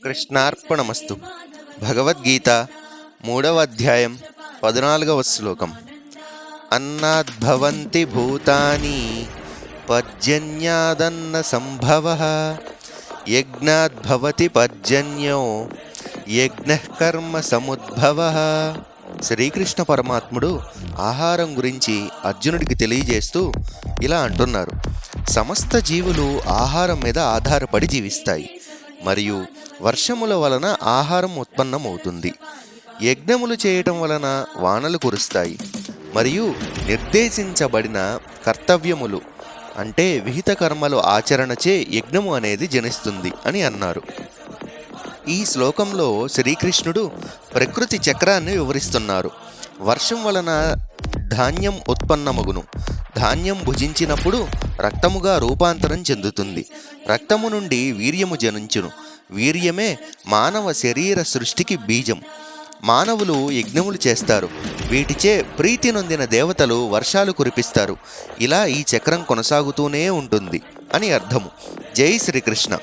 కృష్ణార్పణమస్తు. భగవద్గీత 3వ అధ్యాయం 14వ శ్లోకం. అన్నాద్భవంతి భూతాని పర్జన్యాదన్న సంభవః యజ్ఞాద్భవతి పర్జన్యో యజ్ఞః కర్మ సముద్భవః. శ్రీకృష్ణ పరమాత్ముడు ఆహారం గురించి అర్జునుడికి తెలియజేస్తూ ఇలా అంటున్నారు: సమస్త జీవులు ఆహారం మీద ఆధారపడి జీవిస్తాయి మరియు వర్షముల వలన ఆహారం ఉత్పన్నమవుతుంది. యజ్ఞములు చేయటం వలన వానలు కురుస్తాయి మరియు నిర్దేశించబడిన కర్తవ్యములు అంటే విహిత కర్మలు ఆచరణచే యజ్ఞము అనేది జనిస్తుంది అని అన్నారు. ఈ శ్లోకంలో శ్రీకృష్ణుడు ప్రకృతి చక్రాన్ని వివరిస్తున్నారు. వర్షం వలన ధాన్యం ఉత్పన్నమగును. ధాన్యం భుజించినప్పుడు రక్తముగా రూపాంతరం చెందుతుంది. రక్తము నుండి వీర్యము జనించును. వీర్యమే మానవ శరీర సృష్టికి బీజం. మానవులు యజ్ఞములు చేస్తారు. వీటిచే ప్రీతి నొందిన దేవతలు వర్షాలు కురిపిస్తారు. ఇలా ఈ చక్రం కొనసాగుతూనే ఉంటుంది అని అర్థము. జై శ్రీకృష్ణ.